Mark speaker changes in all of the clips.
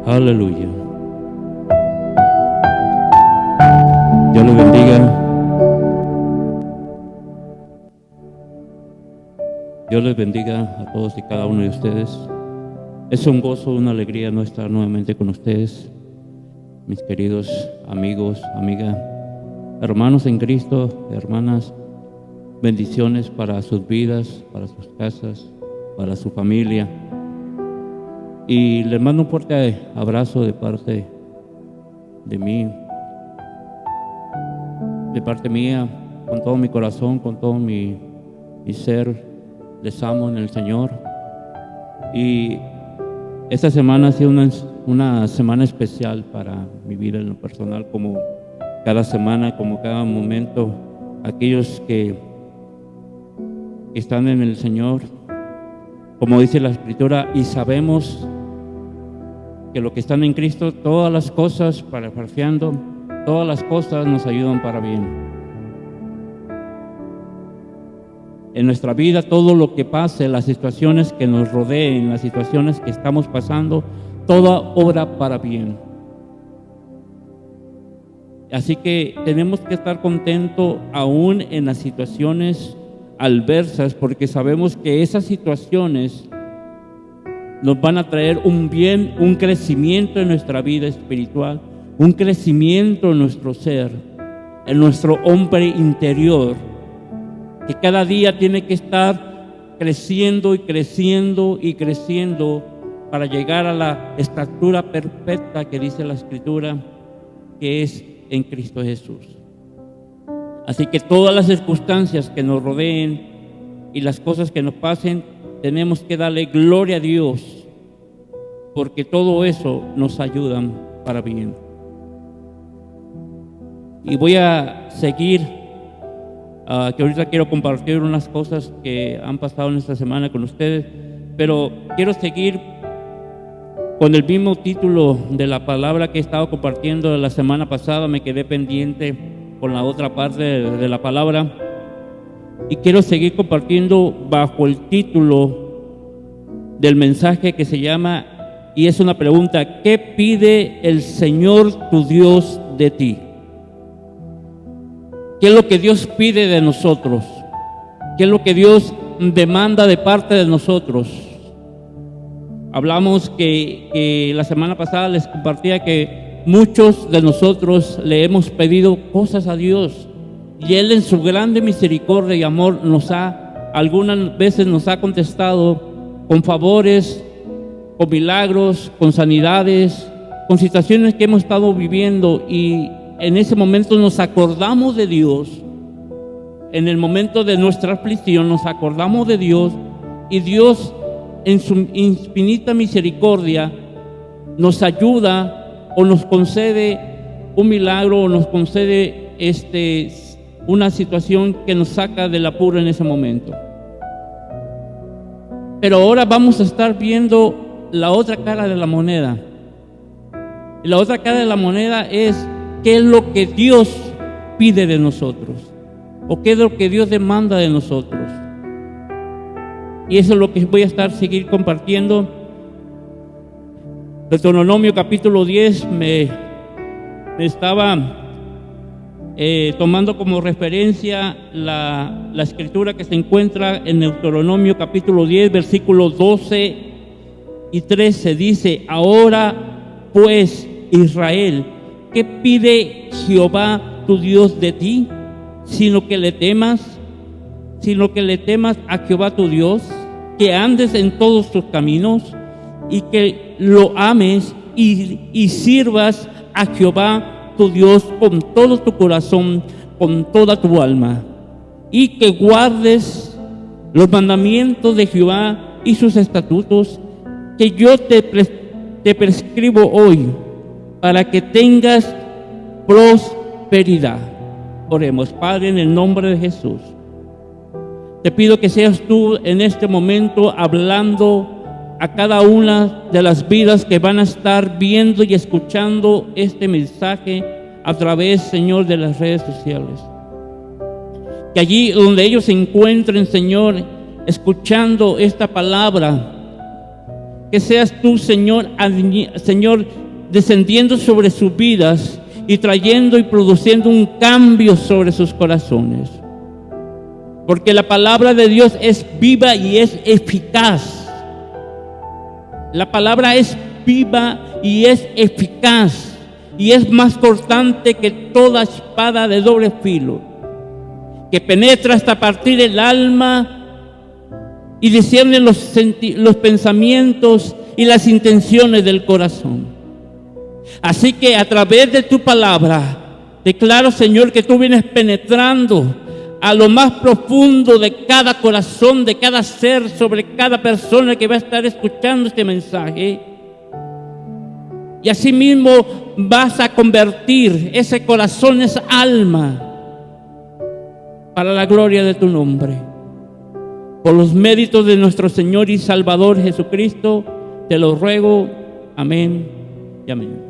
Speaker 1: Aleluya. Dios los bendiga. Dios les bendiga a todos y cada uno de ustedes. Es un gozo, una alegría no estar nuevamente con ustedes, mis queridos amigos, amigas, hermanos en Cristo, hermanas. Bendiciones para sus vidas, para sus casas, para su familia. Y les mando un fuerte abrazo de parte de mí, de parte mía, con todo mi corazón, con todo mi ser. Les amo en el Señor. Y esta semana ha sido una semana especial para mi vida en lo personal, como cada semana, como cada momento. Aquellos que están en el Señor, como dice la Escritura, y sabemos que lo que están en Cristo, todas las cosas, parafraseando, todas las cosas nos ayudan para bien. En nuestra vida, todo lo que pase, las situaciones que nos rodeen, las situaciones que estamos pasando, toda obra para bien. Así que tenemos que estar contentos aún en las situaciones adversas, porque sabemos que esas situaciones nos van a traer un bien, un crecimiento en nuestra vida espiritual, un crecimiento en nuestro ser, en nuestro hombre interior, que cada día tiene que estar creciendo y creciendo y creciendo para llegar a la estatura perfecta que dice la Escritura, que es en Cristo Jesús. Así que todas las circunstancias que nos rodeen y las cosas que nos pasen, tenemos que darle gloria a Dios, porque todo eso nos ayuda para bien. Y voy a seguir, que ahorita quiero compartir unas cosas que han pasado en esta semana con ustedes, pero quiero seguir con el mismo título de la palabra que he estado compartiendo la semana pasada. Me quedé pendiente con la otra parte de la palabra y quiero seguir compartiendo bajo el título del mensaje que se llama, y es una pregunta: ¿qué pide el Señor tu Dios de ti? ¿Qué es lo que Dios pide de nosotros? ¿Qué es lo que Dios demanda de parte de nosotros? Hablamos que la semana pasada les compartía que muchos de nosotros le hemos pedido cosas a Dios, y Él en su grande misericordia y amor algunas veces nos ha contestado con favores, con milagros, con sanidades, con situaciones que hemos estado viviendo, y en ese momento nos acordamos de Dios. En el momento de nuestra aflicción nos acordamos de Dios, y Dios en su infinita misericordia nos ayuda o nos concede un milagro, o nos concede una situación que nos saca del apuro en ese momento. Pero ahora vamos a estar viendo la otra cara de la moneda. Y la otra cara de la moneda es qué es lo que Dios pide de nosotros, o qué es lo que Dios demanda de nosotros. Y eso es lo que voy a seguir compartiendo. Deuteronomio capítulo 10 me estaba tomando como referencia la escritura que se encuentra en Deuteronomio capítulo 10, versículos 12 y 13. Dice: ahora pues, Israel, ¿qué pide Jehová tu Dios de ti? Sino que le temas a Jehová tu Dios, que andes en todos tus caminos, y que lo ames y sirvas a Jehová tu Dios con todo tu corazón, con toda tu alma, y que guardes los mandamientos de Jehová y sus estatutos que yo te prescribo hoy, para que tengas prosperidad. Oremos. Padre, en el nombre de Jesús, te pido que seas tú en este momento hablando a cada una de las vidas que van a estar viendo y escuchando este mensaje a través, Señor, de las redes sociales. Que allí donde ellos se encuentren, Señor, escuchando esta palabra, Que seas tú, Señor, Señor, descendiendo sobre sus vidas y trayendo y produciendo un cambio sobre sus corazones. Porque la palabra de Dios es viva y es eficaz. La palabra es viva y es eficaz. Y es más cortante que toda espada de doble filo, que penetra hasta partir el alma y discierne los pensamientos y las intenciones del corazón. Así que a través de tu palabra, declaro, Señor, que tú vienes penetrando a lo más profundo de cada corazón, de cada ser, sobre cada persona que va a estar escuchando este mensaje. Y asimismo vas a convertir ese corazón, esa alma, para la gloria de tu nombre. Por los méritos de nuestro Señor y Salvador Jesucristo, te lo ruego. Amén y amén.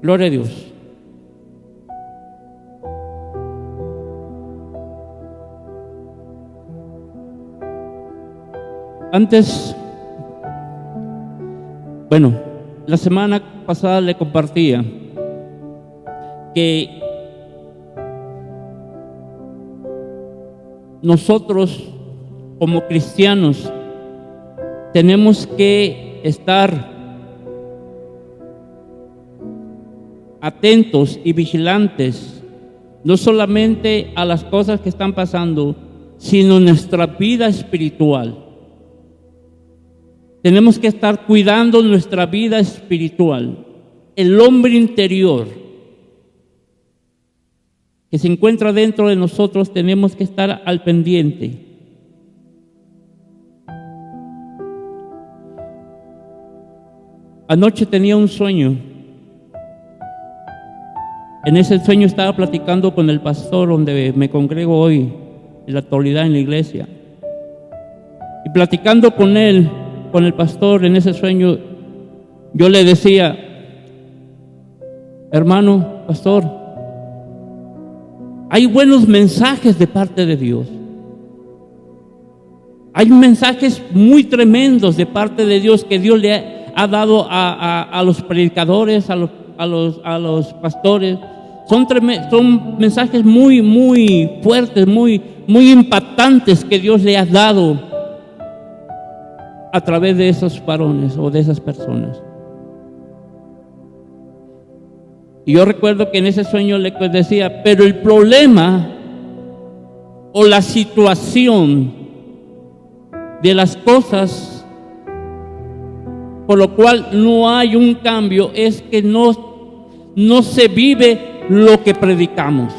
Speaker 1: Gloria a Dios. Antes, la semana pasada le compartía que nosotros como cristianos tenemos que estar atentos y vigilantes, no solamente a las cosas que están pasando, sino nuestra vida espiritual. Tenemos que estar cuidando nuestra vida espiritual, el hombre interior que se encuentra dentro de nosotros. Tenemos que estar al pendiente. Anoche tenía un sueño. En ese sueño estaba platicando con el pastor donde me congrego hoy, en la actualidad en la iglesia. Y platicando con él, con el pastor, en ese sueño, yo le decía: hermano, pastor, hay buenos mensajes de parte de Dios. Hay mensajes muy tremendos de parte de Dios que Dios le ha dado a los predicadores, a los pastores. Son mensajes muy fuertes, muy impactantes que Dios le ha dado a través de esos varones o de esas personas. Y yo recuerdo que en ese sueño le decía: pero el problema o la situación de las cosas por lo cual no hay un cambio es que no se vive lo que predicamos.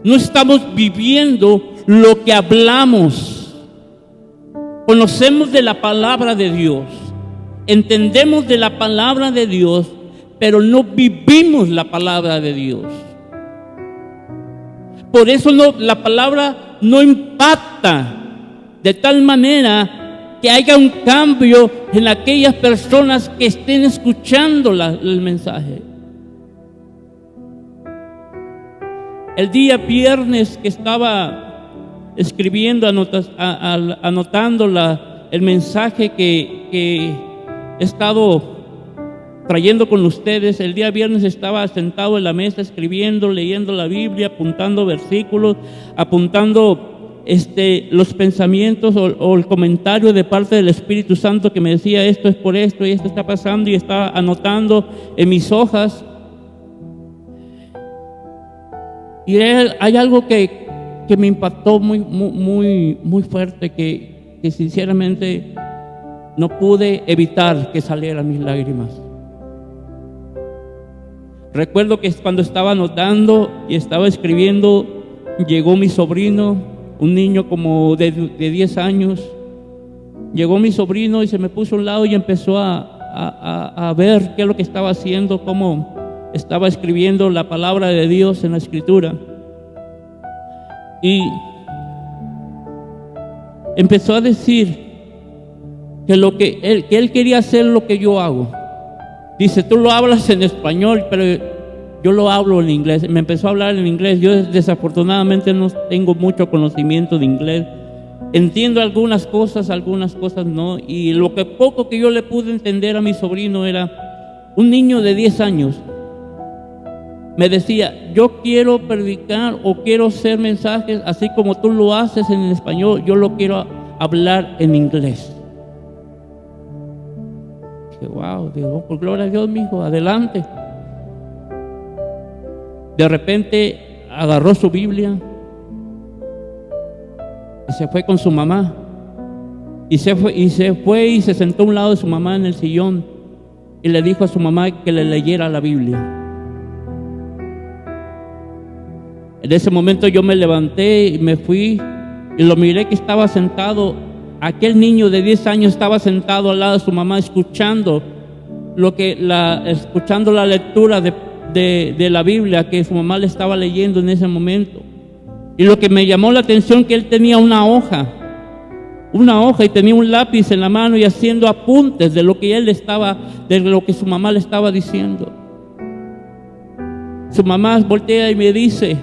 Speaker 1: No estamos viviendo lo que hablamos. Conocemos de la palabra de Dios, entendemos de la palabra de Dios, pero no vivimos la palabra de Dios. Por eso la palabra no impacta de tal manera que haya un cambio en aquellas personas que estén escuchando el mensaje. El día viernes que estaba escribiendo, anotando el mensaje que he estado trayendo con ustedes, el día viernes estaba sentado en la mesa escribiendo, leyendo la Biblia, apuntando versículos, apuntando los pensamientos o el comentario de parte del Espíritu Santo que me decía: esto es por esto y esto está pasando, y estaba anotando en mis hojas. Y hay algo que me impactó muy fuerte, que sinceramente no pude evitar que salieran mis lágrimas. Recuerdo que cuando estaba anotando y estaba escribiendo, llegó mi sobrino, un niño como de 10 años. Llegó mi sobrino y se me puso a un lado y empezó a ver qué es lo que estaba haciendo, cómo estaba escribiendo la palabra de Dios en la escritura. Y empezó a decir que él quería hacer lo que yo hago. Dice: tú lo hablas en español, pero yo lo hablo en inglés. Me empezó a hablar en inglés. Yo desafortunadamente no tengo mucho conocimiento de inglés, entiendo algunas cosas no. Y lo que poco que yo le pude entender a mi sobrino era un niño de 10 años. Me decía, yo quiero predicar o quiero hacer mensajes así como tú lo haces en español, yo lo quiero hablar en inglés. Dije, wow, digo, por gloria a Dios, mi hijo, adelante. De repente agarró su Biblia y se fue con su mamá. Y se fue y se sentó a un lado de su mamá en el sillón y le dijo a su mamá que le leyera la Biblia. En ese momento yo me levanté y me fui y lo miré que estaba sentado. Aquel niño de 10 años estaba sentado al lado de su mamá escuchando escuchando la lectura de la Biblia que su mamá le estaba leyendo en ese momento. Y lo que me llamó la atención que él tenía una hoja y tenía un lápiz en la mano y haciendo apuntes de lo que su mamá le estaba diciendo. Su mamá voltea y me dice,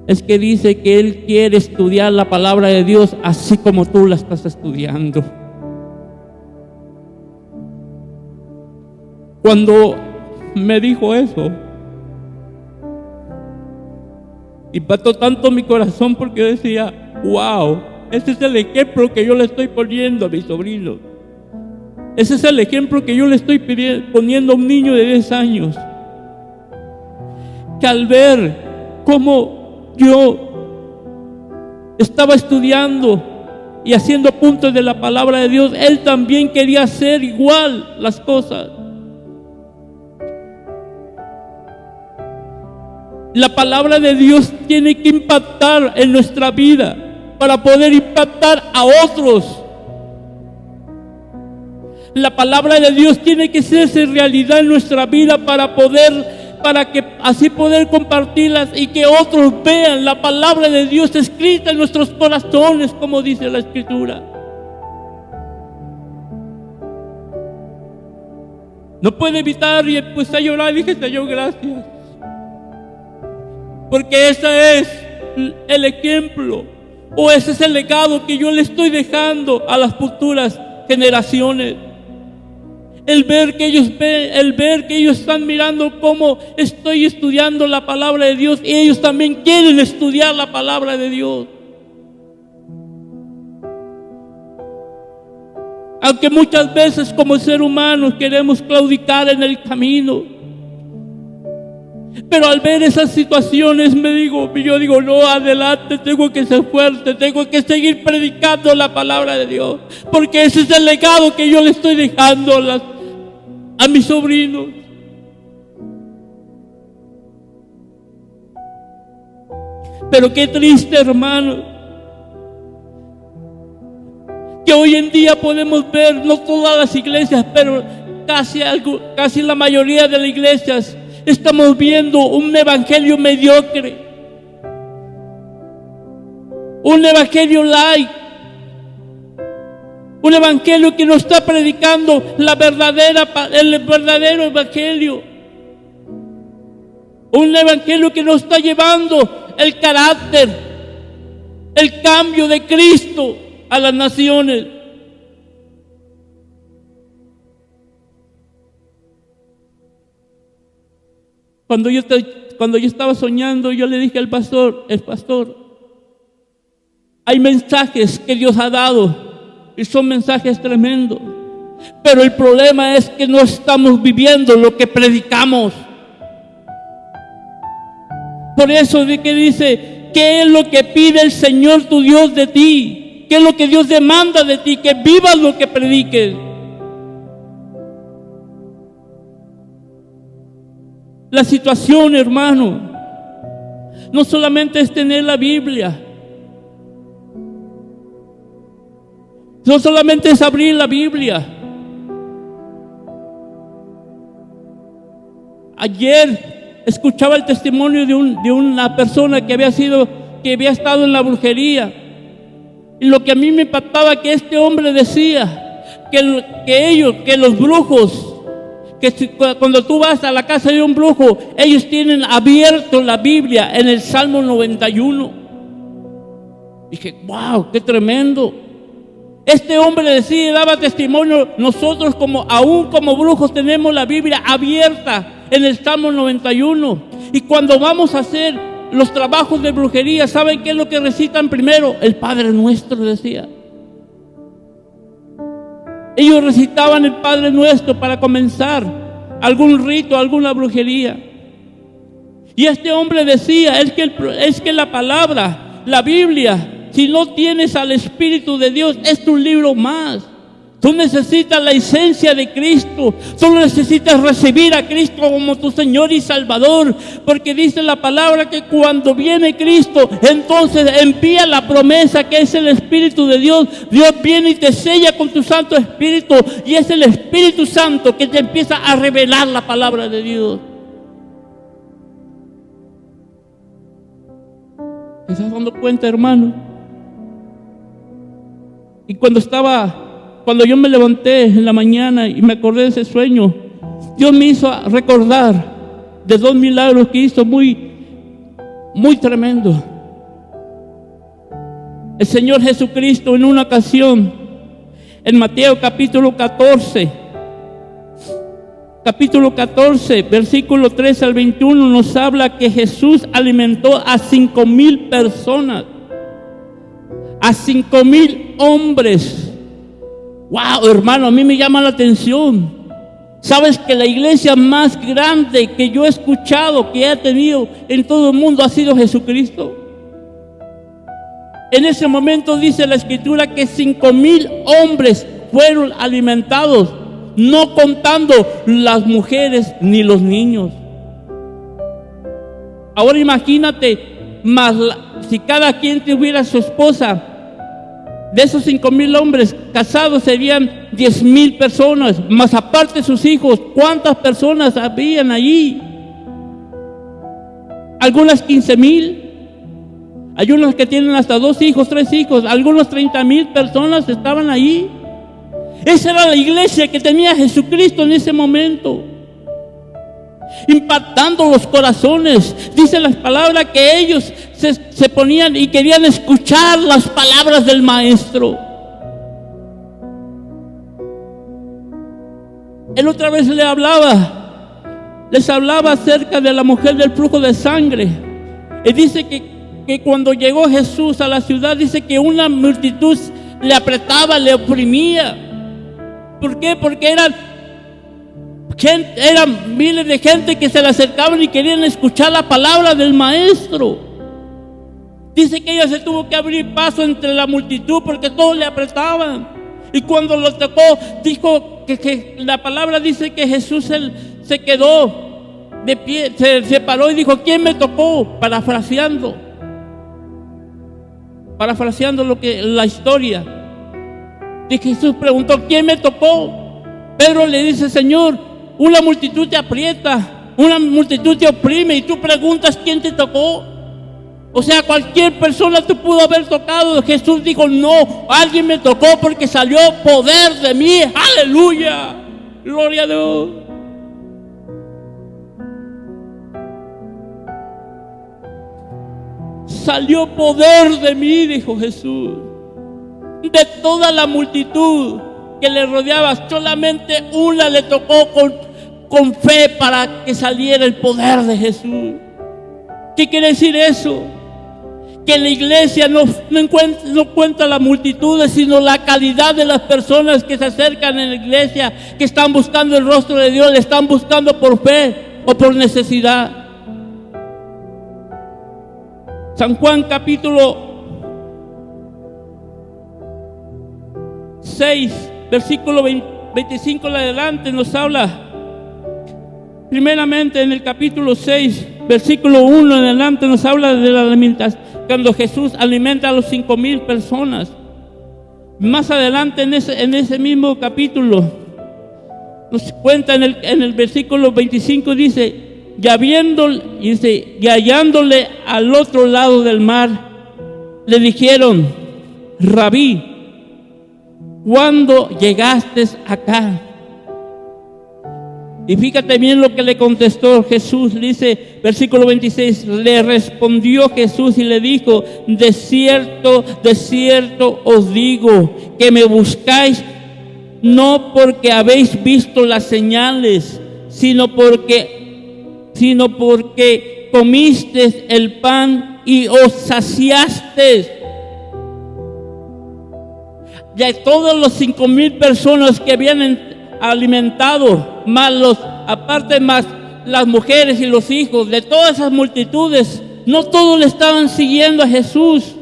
Speaker 1: es que dice que él quiere estudiar la palabra de Dios así como tú la estás estudiando. Cuando me dijo eso, impactó tanto mi corazón porque yo decía, wow, ese es el ejemplo que yo le estoy poniendo a mi sobrino. Ese es el ejemplo que yo le estoy poniendo a un niño de 10 años. Que al ver cómo yo estaba estudiando y haciendo puntos de la palabra de Dios, él también quería hacer igual las cosas. La palabra de Dios tiene que impactar en nuestra vida para poder impactar a otros. La palabra de Dios tiene que hacerse realidad en nuestra vida para que así poder compartirlas y que otros vean la palabra de Dios escrita en nuestros corazones, como dice la Escritura. No puede evitar y empecé a llorar y dije, Señor, gracias. Porque ese es el ejemplo o ese es el legado que yo le estoy dejando a las futuras generaciones. El ver que ellos están mirando cómo estoy estudiando la palabra de Dios y ellos también quieren estudiar la palabra de Dios. Aunque muchas veces como ser humanos queremos claudicar en el camino, pero al ver esas situaciones yo digo, no, adelante, tengo que ser fuerte, tengo que seguir predicando la palabra de Dios, porque ese es el legado que yo le estoy dejando a mis sobrinos. Pero qué triste, hermano, que hoy en día podemos ver, no todas las iglesias, pero casi la mayoría de las iglesias, estamos viendo un evangelio mediocre, un evangelio light, un evangelio que no está predicando el verdadero evangelio, un evangelio que no está llevando el carácter, el cambio de Cristo a las naciones. Cuando yo estaba soñando, yo le dije al pastor, hay mensajes que Dios ha dado y son mensajes tremendos, pero el problema es que no estamos viviendo lo que predicamos. Por eso de que dice, ¿qué es lo que pide el Señor tu Dios de ti? ¿Qué es lo que Dios demanda de ti? Que vivas lo que prediques. La situación, hermano, no solamente es tener la Biblia, no solamente es abrir la Biblia. Ayer escuchaba el testimonio de una persona que había estado en la brujería, y lo que a mí me impactaba que este hombre decía que los brujos, que cuando tú vas a la casa de un brujo, ellos tienen abierto la Biblia en el Salmo 91. Dije, wow, qué tremendo. Este hombre decía, daba testimonio, nosotros aún como brujos tenemos la Biblia abierta en el Salmo 91. Y cuando vamos a hacer los trabajos de brujería, ¿saben qué es lo que recitan primero? El Padre Nuestro, decía. Ellos recitaban el Padre Nuestro para comenzar algún rito, alguna brujería. Y este hombre decía, es que la palabra, la Biblia, si no tienes al Espíritu de Dios, es tu libro más. Tú necesitas la esencia de Cristo. Tú necesitas recibir a Cristo como tu Señor y Salvador. Porque dice la palabra que cuando viene Cristo, entonces envía la promesa que es el Espíritu de Dios. Dios viene y te sella con tu Santo Espíritu. Y es el Espíritu Santo que te empieza a revelar la palabra de Dios. ¿Te estás dando cuenta, hermano? Y cuando yo me levanté en la mañana y me acordé de ese sueño, Dios me hizo recordar de 2 milagros que hizo muy tremendo. El Señor Jesucristo en una ocasión, en Mateo capítulo 14, versículo 13 al 21, nos habla que Jesús alimentó a 5,000 personas, a 5,000 hombres. Wow, hermano, a mí me llama la atención. Sabes que la iglesia más grande que yo he escuchado, que he tenido en todo el mundo, ha sido Jesucristo. En ese momento dice la Escritura que 5,000 hombres fueron alimentados, no contando las mujeres ni los niños. Ahora imagínate, si cada quien tuviera su esposa, de esos 5,000 hombres casados serían 10,000 personas, más aparte sus hijos. ¿Cuántas personas habían allí? Algunas 15,000. Hay unos que tienen hasta 2 hijos, 3 hijos. Algunos 30,000 personas estaban allí. Esa era la iglesia que tenía Jesucristo en ese momento, impactando los corazones. Dice las palabras que ellos se ponían y querían escuchar las palabras del Maestro. Él otra vez les hablaba acerca de la mujer del flujo de sangre. Y dice que cuando llegó Jesús a la ciudad, dice que una multitud le apretaba, le oprimía. ¿Por qué? Porque eran miles de gente que se le acercaban y querían escuchar la palabra del Maestro. Dice que ella se tuvo que abrir paso entre la multitud porque todos le apretaban. Y cuando lo tocó, dijo que la palabra dice que Jesús se quedó de pie, se paró y dijo, ¿quién me tocó? Parafraseando la historia. Y Jesús preguntó, ¿quién me tocó? Pedro le dice, Señor, una multitud te aprieta, una multitud te oprime y tú preguntas quién te tocó. O sea, cualquier persona te pudo haber tocado. Jesús dijo, no, alguien me tocó porque salió poder de mí. Aleluya, gloria a Dios. Salió poder de mí, dijo Jesús. De toda la multitud que le rodeaba, solamente una le tocó con fe para que saliera el poder de Jesús. ¿Qué quiere decir eso? Que la iglesia no cuenta las multitudes, sino la calidad de las personas que se acercan en la iglesia, que están buscando el rostro de Dios, le están buscando por fe o por necesidad. San Juan capítulo 6, versículo 25 en adelante nos habla. Primeramente en el capítulo 6, versículo 1 en adelante nos habla de la alimentación, cuando Jesús alimenta a los 5,000 personas. Más adelante en ese mismo capítulo nos cuenta en el versículo 25, dice, y hallándole al otro lado del mar, le dijeron, Rabí, ¿cuándo llegaste acá? Y fíjate bien lo que le contestó Jesús. Dice, versículo 26, le respondió Jesús y le dijo, de cierto os digo, que me buscáis no porque habéis visto las señales, sino porque comisteis el pan y os saciasteis. Ya todos los 5,000 personas que habían alimentado, más las mujeres y los hijos, de todas esas multitudes, no todos le estaban siguiendo a Jesús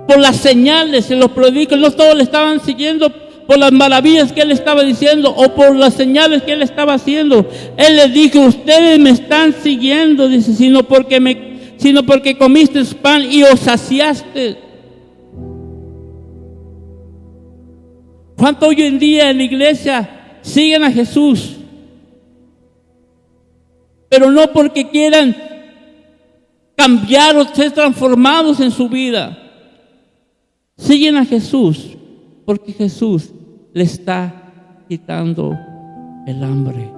Speaker 1: por las señales y los prodigios, no todos le estaban siguiendo por las maravillas que él estaba diciendo o por las señales que él estaba haciendo. Él les dijo, ustedes me están siguiendo, dice, sino porque comiste pan y os saciaste. ¿Cuánto hoy en día en la iglesia siguen a Jesús? Pero no porque quieran cambiar o ser transformados en su vida. Siguen a Jesús porque Jesús le está quitando el hambre.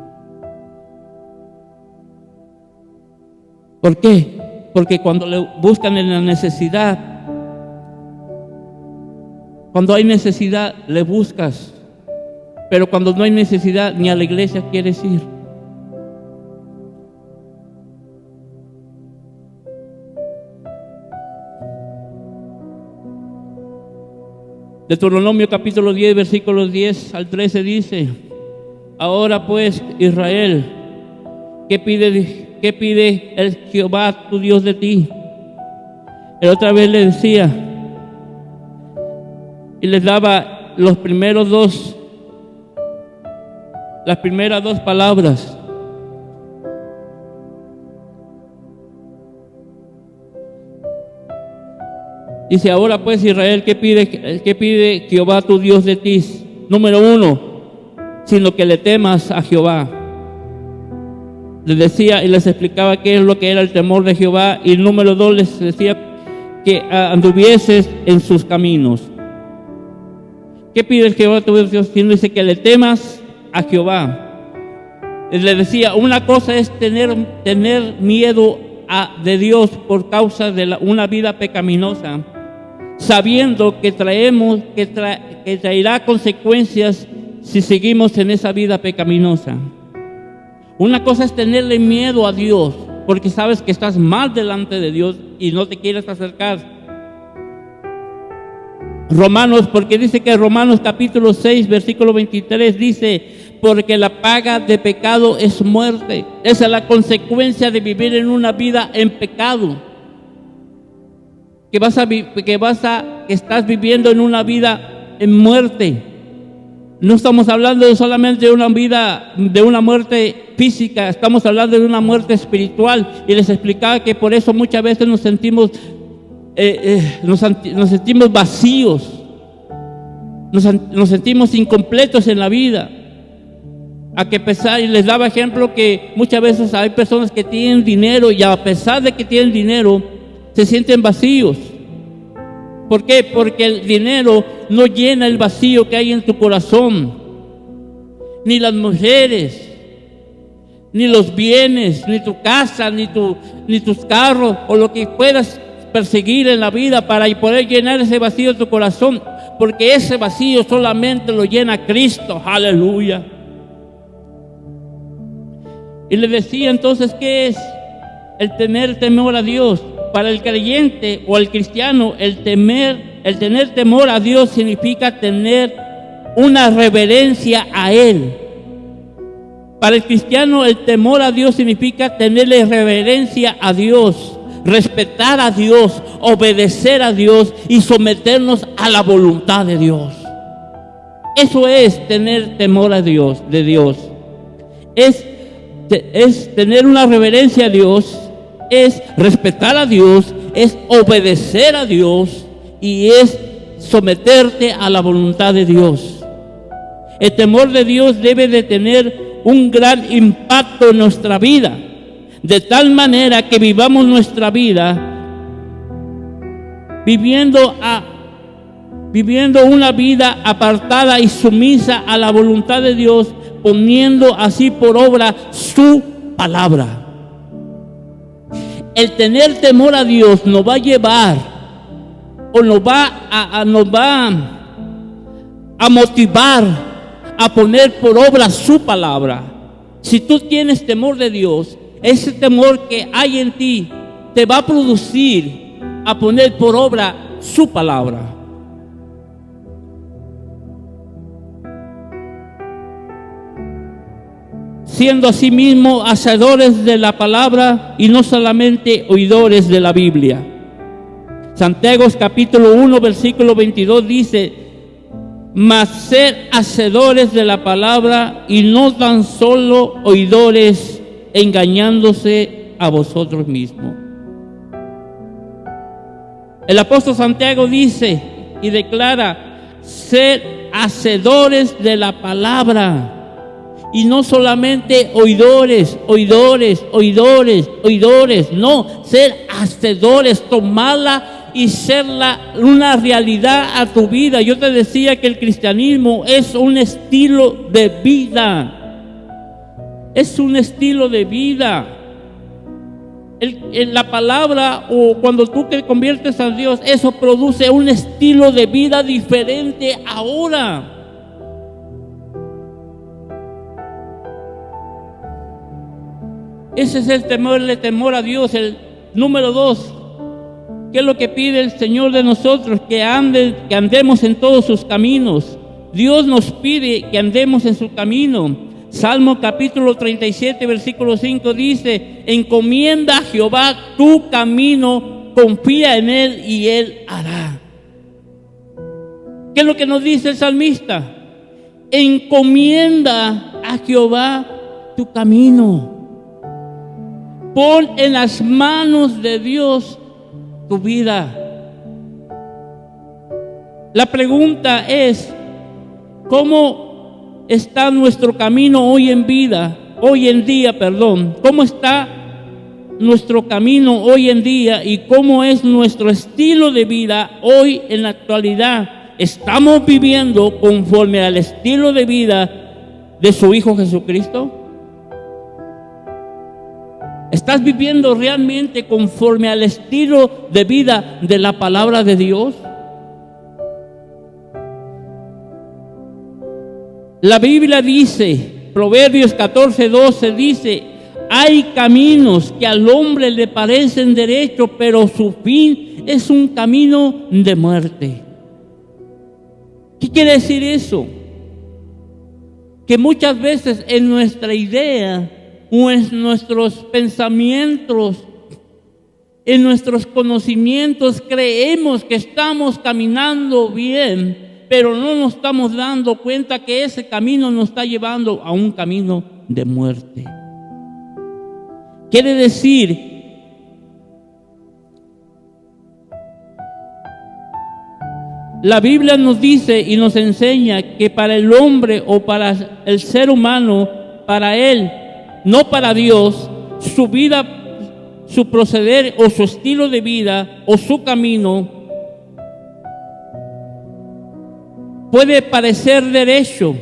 Speaker 1: ¿Por qué? Porque cuando le buscan en la necesidad, cuando hay necesidad, le buscas. Pero cuando no hay necesidad, ni a la iglesia quieres ir. Deuteronomio capítulo 10, versículos 10 al 13 dice, ahora pues, Israel, ¿qué pide el Jehová tu Dios de ti? Él otra vez le decía, y les daba las primeras dos palabras. Dice, ahora pues Israel, ¿qué pide Jehová tu Dios de ti? Número 1, sino que le temas a Jehová. Les decía y les explicaba qué es lo que era el temor de Jehová. Y número 2, les decía que anduvieses en sus caminos. ¿Qué pide el Jehová tu Dios? Dice que le temas a Jehová. Le decía, una cosa es tener miedo de Dios por causa de una vida pecaminosa, sabiendo que traerá consecuencias si seguimos en esa vida pecaminosa. Una cosa es tenerle miedo a Dios, porque sabes que estás mal delante de Dios y no te quieres acercar. Romanos, porque dice que Romanos capítulo 6, versículo 23 dice, porque la paga de pecado es muerte. Esa es la consecuencia de vivir en una vida en pecado. Que estás viviendo en una vida en muerte. No estamos hablando solamente de una vida, de una muerte física, estamos hablando de una muerte espiritual. Y les explicaba que por eso muchas veces nos sentimos vacíos, nos sentimos incompletos en la vida. Y les daba ejemplo que muchas veces hay personas que tienen dinero y a pesar de que tienen dinero, se sienten vacíos. ¿Por qué? Porque el dinero no llena el vacío que hay en tu corazón, ni las mujeres, ni los bienes, ni tu casa, ni tus carros o lo que puedas perseguir en la vida para poder llenar ese vacío de tu corazón, porque ese vacío solamente lo llena Cristo. Aleluya. Y le decía entonces, ¿qué es el tener temor a Dios? Para el creyente o el cristiano, el tener temor a Dios significa tener una reverencia a Él. Para el cristiano, el temor a Dios significa tenerle reverencia a Dios, respetar a Dios, obedecer a Dios y someternos a la voluntad de Dios. Eso es tener temor a Dios, de Dios. Es tener una reverencia a Dios, es respetar a Dios, es obedecer a Dios y es someterte a la voluntad de Dios. El temor de Dios debe de tener un gran impacto en nuestra vida, de tal manera que vivamos nuestra vida viviendo una vida apartada y sumisa a la voluntad de Dios, poniendo así por obra su palabra. El tener temor a Dios nos va a llevar o nos va a motivar a poner por obra su palabra. Si tú tienes temor de Dios, ese temor que hay en ti te va a producir a poner por obra su palabra. Siendo asimismo hacedores de la palabra y no solamente oidores de la Biblia. Santiago capítulo 1 versículo 22 dice: mas ser hacedores de la palabra y no tan solo oidores, engañándose a vosotros mismos. El apóstol Santiago dice y declara: ser hacedores de la palabra y no solamente oidores, no, ser hacedores, tomarla y serla una realidad a tu vida. Yo te decía que el cristianismo es un estilo de vida. Es un estilo de vida. En la palabra, o cuando tú te conviertes a Dios, eso produce un estilo de vida diferente ahora. Ese es el temor a Dios. El número 2, ¿qué es lo que pide el Señor de nosotros? Que andemos en todos sus caminos. Dios nos pide que andemos en su camino. Salmo capítulo 37, versículo 5 dice: encomienda a Jehová tu camino, confía en Él y Él hará. ¿Qué es lo que nos dice el salmista? Encomienda a Jehová tu camino. Pon en las manos de Dios tu vida. La pregunta es: ¿cómo está nuestro camino hoy en día? ¿Cómo está nuestro camino hoy en día y cómo es nuestro estilo de vida hoy en la actualidad? ¿Estamos viviendo conforme al estilo de vida de su Hijo Jesucristo? ¿Estás viviendo realmente conforme al estilo de vida de la palabra de Dios? La Biblia dice, Proverbios 14:12 dice: hay caminos que al hombre le parecen derechos, pero su fin es un camino de muerte. ¿Qué quiere decir eso? Que muchas veces en nuestra idea, o en nuestros pensamientos, en nuestros conocimientos, creemos que estamos caminando bien, pero no nos estamos dando cuenta que ese camino nos está llevando a un camino de muerte. Quiere decir la Biblia nos dice y nos enseña que para el hombre o para el ser humano, para él, no para Dios, su vida, su proceder o su estilo de vida o su camino puede parecer derecho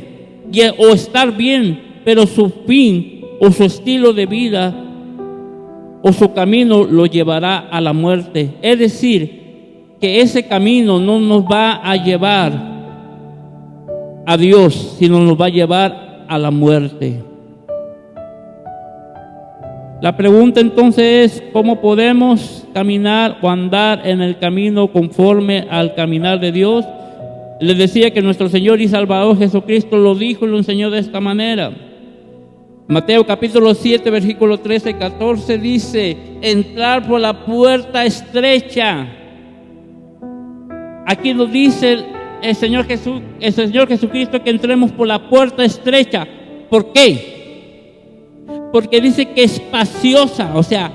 Speaker 1: o estar bien, pero su fin o su estilo de vida o su camino lo llevará a la muerte. Es decir, que ese camino no nos va a llevar a Dios, sino nos va a llevar a la muerte. La pregunta entonces es: ¿cómo podemos caminar o andar en el camino conforme al caminar de Dios? Les decía que nuestro Señor y Salvador Jesucristo lo dijo y lo enseñó de esta manera. Mateo capítulo 7, versículo 13 y 14 dice: entrar por la puerta estrecha. Aquí nos dice el Señor Jesucristo que entremos por la puerta estrecha. ¿Por qué? Porque dice que es espaciosa, o sea,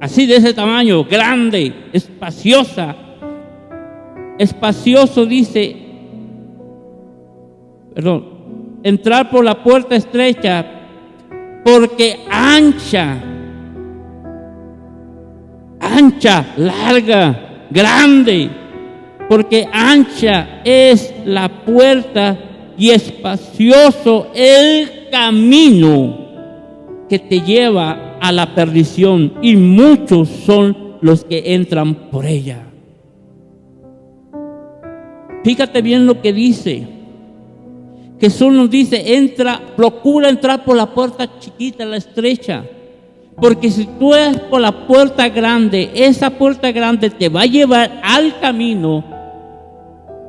Speaker 1: así de ese tamaño, grande, espaciosa. Espacioso dice, entrar por la puerta estrecha, porque ancha, larga, grande, porque ancha es la puerta y espacioso el camino que te lleva a la perdición, y muchos son los que entran por ella. Fíjate bien lo que dice. Jesús nos dice, procura entrar por la puerta chiquita, la estrecha. Porque si tú eres por la puerta grande, esa puerta grande te va a llevar al camino,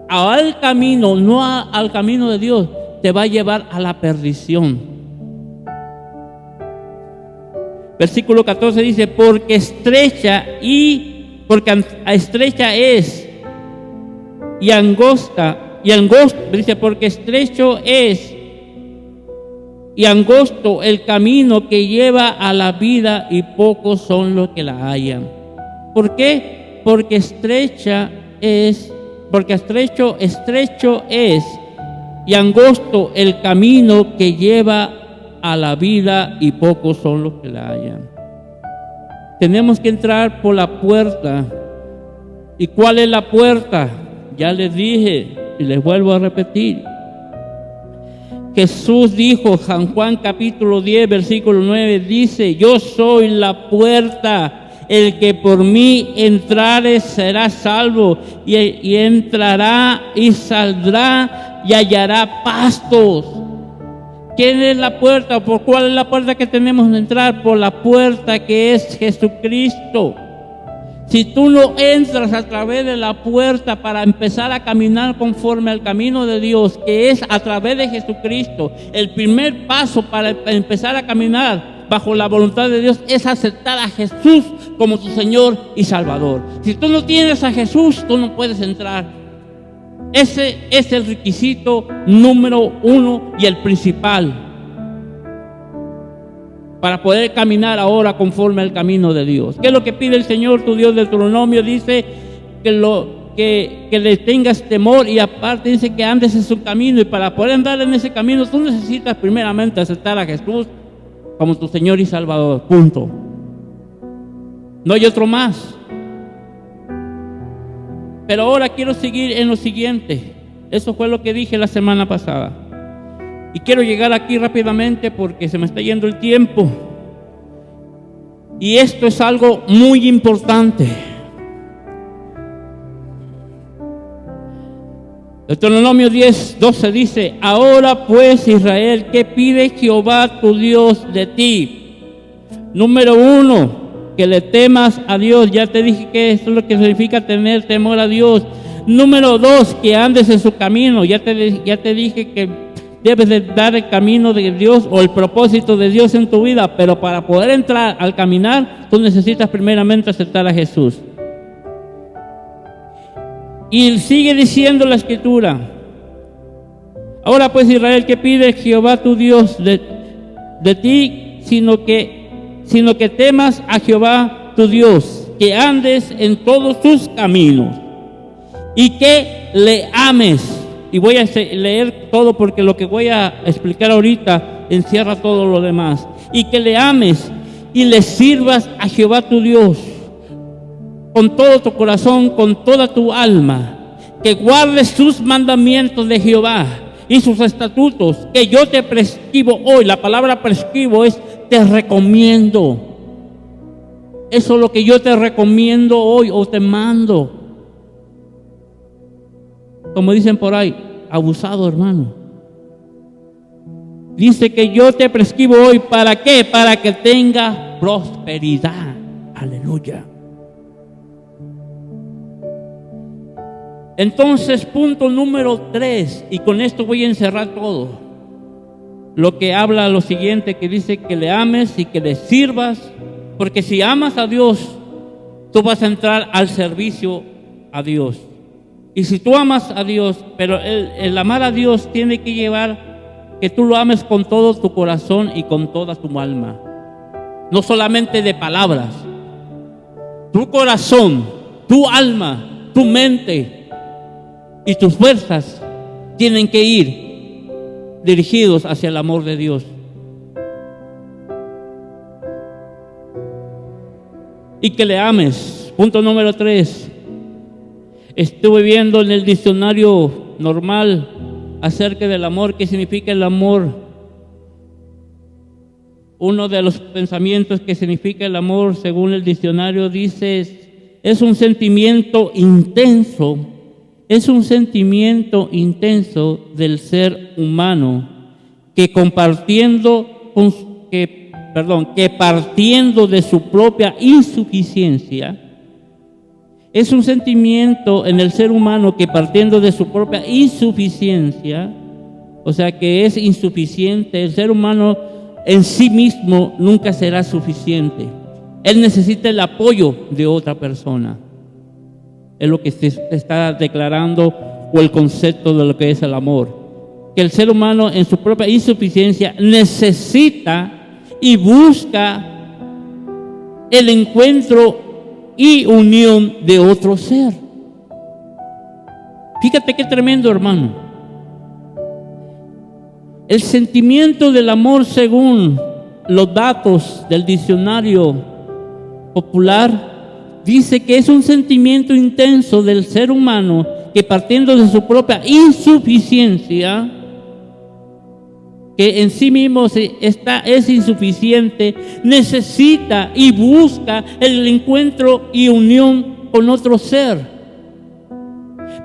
Speaker 1: no al camino de Dios, te va a llevar a la perdición. Versículo 14 dice, porque estrecha es y angosto, dice, porque estrecho es y angosto el camino que lleva a la vida, y pocos son los que la hallan. ¿Por qué? Porque estrecho es y angosto el camino que lleva a la vida, y pocos son los que la hallan. Tenemos que entrar por la puerta. ¿Y cuál es la puerta? Ya les dije y les vuelvo a repetir. Jesús dijo, San Juan capítulo 10, versículo 9, dice, yo soy la puerta, el que por mí entrare será salvo, y entrará y saldrá y hallará pastos. ¿Quién es la puerta? ¿Por cuál es la puerta que tenemos que entrar? Por la puerta que es Jesucristo. Si tú no entras a través de la puerta para empezar a caminar conforme al camino de Dios, que es a través de Jesucristo, el primer paso para empezar a caminar bajo la voluntad de Dios es aceptar a Jesús como tu Señor y Salvador. Si tú no tienes a Jesús, tú no puedes entrar. Ese es el requisito número 1 y el principal para poder caminar ahora conforme al camino de Dios. ¿Qué es lo que pide el Señor, tu Dios del Deuteronomio? Dice que le tengas temor, y aparte dice que andes en su camino, y para poder andar en ese camino tú necesitas primeramente aceptar a Jesús como tu Señor y Salvador. Punto. No hay otro más. Pero ahora quiero seguir en lo siguiente. Eso fue lo que dije la semana pasada. Y quiero llegar aquí rápidamente porque se me está yendo el tiempo. Y esto es algo muy importante. Deuteronomio 10:12 dice, ahora pues Israel, ¿qué pide Jehová tu Dios de ti? Número 1, que le temas a Dios. Ya te dije que eso es lo que significa tener temor a Dios. Número 2, que andes en su camino. Ya te dije que debes de dar el camino de Dios o el propósito de Dios en tu vida, pero para poder entrar al caminar, tú necesitas primeramente aceptar a Jesús. Y sigue diciendo la Escritura, ahora pues Israel, ¿qué pide Jehová tu Dios de ti? Sino que temas a Jehová tu Dios, que andes en todos sus caminos y que le ames. Y voy a leer todo porque lo que voy a explicar ahorita encierra todo lo demás. Y que le ames y le sirvas a Jehová tu Dios con todo tu corazón, con toda tu alma. Que guardes sus mandamientos de Jehová y sus estatutos que yo te prescribo hoy. La palabra prescribo es te recomiendo. Eso es lo que yo te recomiendo hoy o te mando. Como dicen por ahí, abusado, hermano. Dice que yo te prescribo hoy, ¿para qué? Para que tenga prosperidad. Aleluya. Entonces, punto número 3, y con esto voy a encerrar todo. Lo que habla lo siguiente, que dice que le ames y que le sirvas, porque si amas a Dios, tú vas a entrar al servicio a Dios. Y si tú amas a Dios, pero el amar a Dios tiene que llevar que tú lo ames con todo tu corazón y con toda tu alma. No solamente de palabras. Tu corazón, tu alma, tu mente y tus fuerzas tienen que ir dirigidos hacia el amor de Dios. Y que le ames. Punto número 3. Estuve viendo en el diccionario normal acerca del amor, qué significa el amor. Uno de los pensamientos que significa el amor, según el diccionario, dice, es un sentimiento intenso, del ser humano que partiendo de su propia insuficiencia, es un sentimiento en el ser humano que partiendo de su propia insuficiencia, o sea que es insuficiente, el ser humano en sí mismo nunca será suficiente. Él necesita el apoyo de otra persona. Es lo que se está declarando, o el concepto de lo que es el amor. Que el ser humano en su propia insuficiencia necesita y busca el encuentro y unión de otro ser. Fíjate qué tremendo, hermano. El sentimiento del amor, según los datos del diccionario popular, dice que es un sentimiento intenso del ser humano que partiendo de su propia insuficiencia, que en sí mismo es insuficiente, necesita y busca el encuentro y unión con otro ser.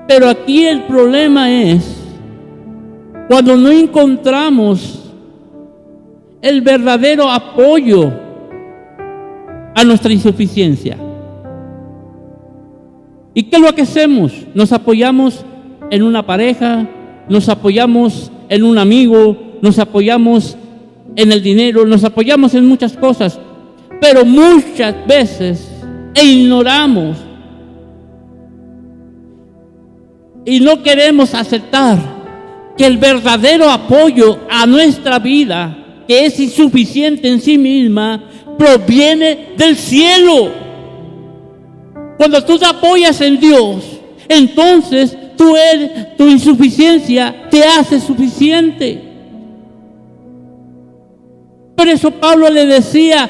Speaker 1: Pero aquí el problema es cuando no encontramos el verdadero apoyo a nuestra insuficiencia. ¿Y qué es lo que hacemos? Nos apoyamos en una pareja, nos apoyamos en un amigo, nos apoyamos en el dinero, nos apoyamos en muchas cosas, pero muchas veces ignoramos y no queremos aceptar que el verdadero apoyo a nuestra vida, que es insuficiente en sí misma, proviene del cielo. Cuando tú te apoyas en Dios, entonces tu insuficiencia te hace suficiente. Por eso Pablo le decía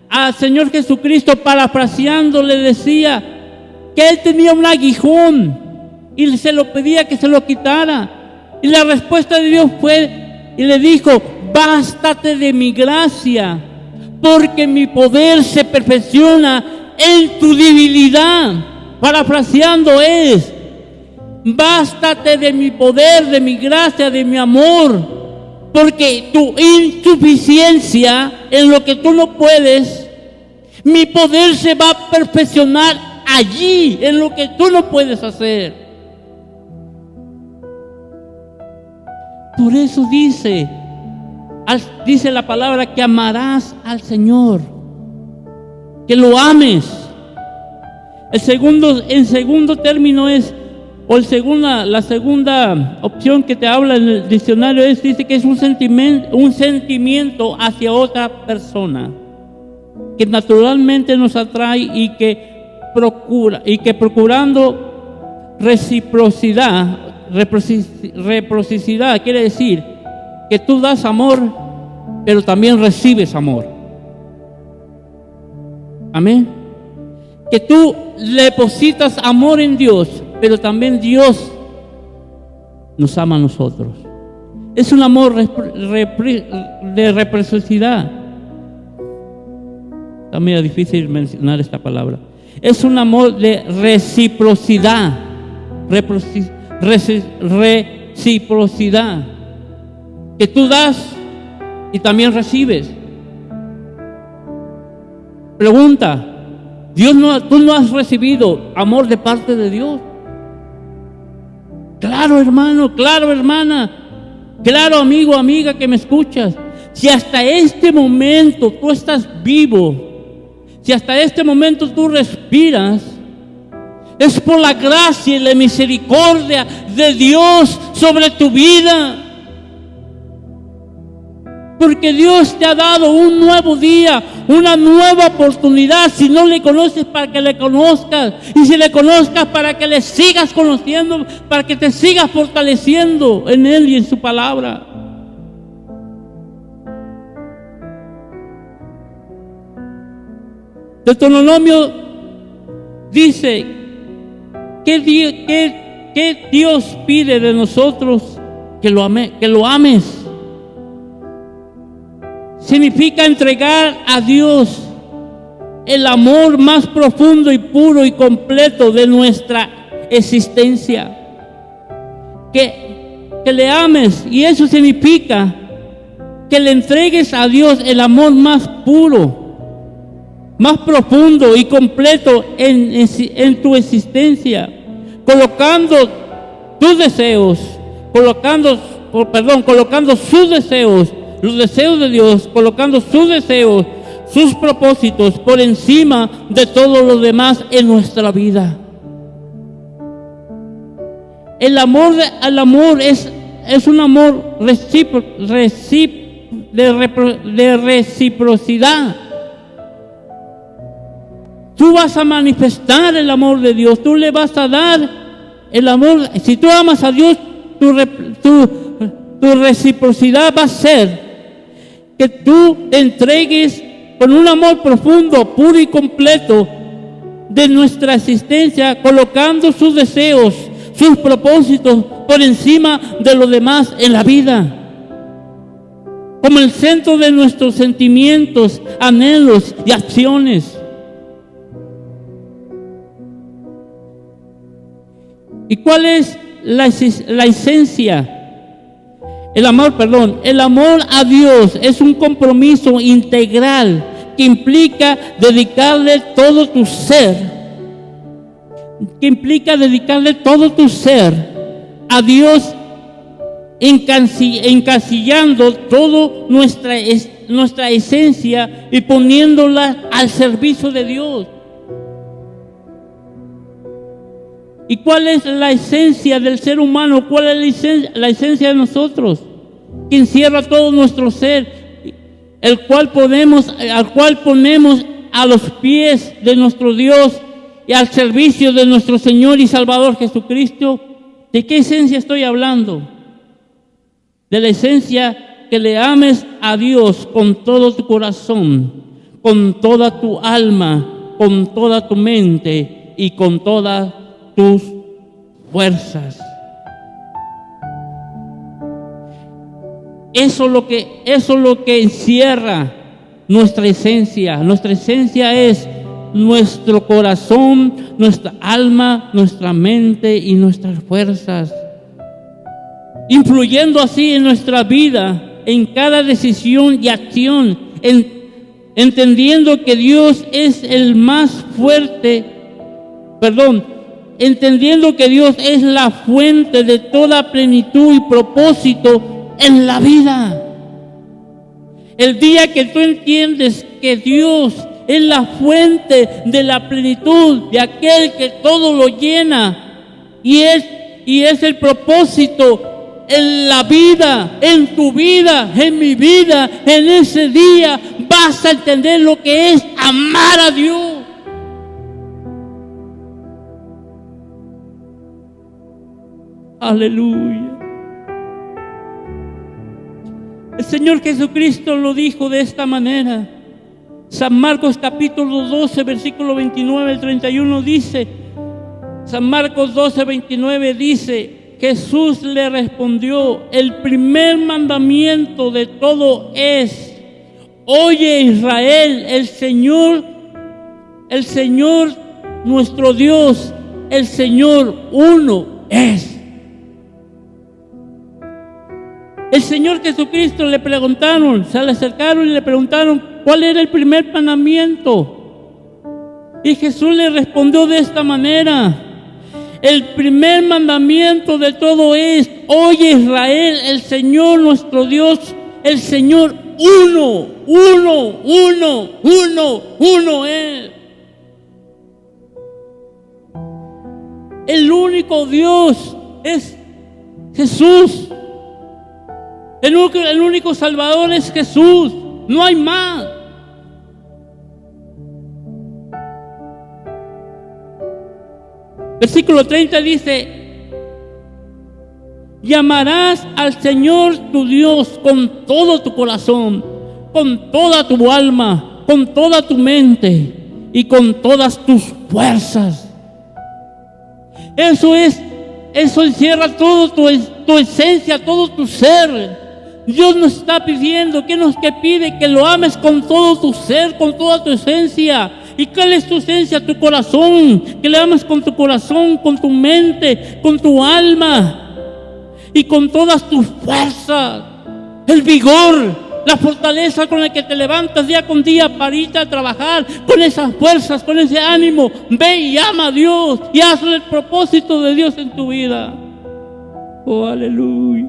Speaker 1: al Señor Jesucristo, parafraseando, le decía que él tenía un aguijón y se lo pedía que se lo quitara. Y la respuesta de Dios fue, y le dijo, bástate de mi gracia, porque mi poder se perfecciona en tu debilidad. Parafraseando es, bástate de mi poder, de mi gracia, de mi amor, porque tu insuficiencia en lo que tú no puedes, mi poder se va a perfeccionar allí, en lo que tú no puedes hacer. Por eso dice la palabra que amarás al Señor, que lo ames. En segundo término es, la segunda opción que te habla en el diccionario dice que es un sentimiento hacia otra persona que naturalmente nos atrae y que procurando reciprocidad quiere decir que tú das amor, pero también recibes amor. Amén. Que tú depositas amor en Dios, pero también Dios nos ama a nosotros. Es un amor de reciprocidad. También es difícil mencionar esta palabra. Es un amor de reciprocidad. Reciprocidad. Que tú das y también recibes. Pregunta: tú no has recibido amor de parte de Dios. Claro, hermano, claro, hermana, claro, amigo, amiga que me escuchas. Si hasta este momento tú estás vivo, si hasta este momento tú respiras, es por la gracia y la misericordia de Dios sobre tu vida. Porque Dios te ha dado un nuevo día, una nueva oportunidad. Si no le conoces, para que le conozcas. Y si le conozcas, para que le sigas conociendo, para que te sigas fortaleciendo en Él y en su palabra. Deuteronomio dice que Dios pide de nosotros que lo ames. Significa entregar a Dios el amor más profundo y puro y completo de nuestra existencia. Que le ames, y eso significa que le entregues a Dios el amor más puro, más profundo y completo en tu existencia, colocando tus deseos, colocando sus deseos, los deseos de Dios, colocando sus deseos, sus propósitos por encima de todo lo demás en nuestra vida. El amor es un amor de reciprocidad. Tú vas a manifestar el amor de Dios, tú le vas a dar el amor. Si tú amas a Dios, tu reciprocidad va a ser que tú te entregues con un amor profundo, puro y completo de nuestra existencia, colocando sus deseos, sus propósitos por encima de lo demás en la vida, como el centro de nuestros sentimientos, anhelos y acciones. ¿Y cuál es la esencia? El amor a Dios es un compromiso integral que implica dedicarle todo tu ser. A Dios, encasillando toda nuestra esencia y poniéndola al servicio de Dios. ¿Y cuál es la esencia del ser humano? ¿Cuál es la esencia de nosotros? Que encierra todo nuestro ser, al cual ponemos a los pies de nuestro Dios y al servicio de nuestro Señor y Salvador Jesucristo. ¿De qué esencia estoy hablando? De la esencia que le ames a Dios con todo tu corazón, con toda tu alma, con toda tu mente y con todas tus fuerzas. Eso es lo que encierra nuestra esencia. Nuestra esencia es nuestro corazón, nuestra alma, nuestra mente y nuestras fuerzas, influyendo así en nuestra vida, en cada decisión y acción, entendiendo que Dios es el más fuerte, entendiendo que Dios es la fuente de toda plenitud y propósito en la vida. El día que tú entiendes que Dios es la fuente de la plenitud, de aquel que todo lo llena, y es el propósito en la vida, en tu vida, en mi vida, en ese día vas a entender lo que es amar a Dios. Aleluya. El Señor Jesucristo lo dijo de esta manera. San Marcos capítulo 12, versículo 29 al 31 dice, San Marcos 12, 29 dice, Jesús le respondió, el primer mandamiento de todo es, oye Israel, el Señor nuestro Dios, el Señor uno es. El Señor Jesucristo le acercaron y le preguntaron cuál era el primer mandamiento. Y Jesús le respondió de esta manera: el primer mandamiento de todo es: oye Israel, el Señor nuestro Dios, el Señor uno es. El único Dios es Jesús. El único Salvador es Jesús, no hay más. Versículo 30 dice: llamarás al Señor tu Dios con todo tu corazón, con toda tu alma, con toda tu mente y con todas tus fuerzas. Eso es Eso encierra todo tu esencia, todo tu ser. Dios nos está pidiendo, ¿qué pide? Que lo ames con todo tu ser, con toda tu esencia. ¿Y cuál es tu esencia? Tu corazón. Que le ames con tu corazón, con tu mente, con tu alma y con todas tus fuerzas. El vigor, la fortaleza con la que te levantas día con día para irte a trabajar, con esas fuerzas, con ese ánimo. Ve y ama a Dios y haz el propósito de Dios en tu vida. Oh, aleluya.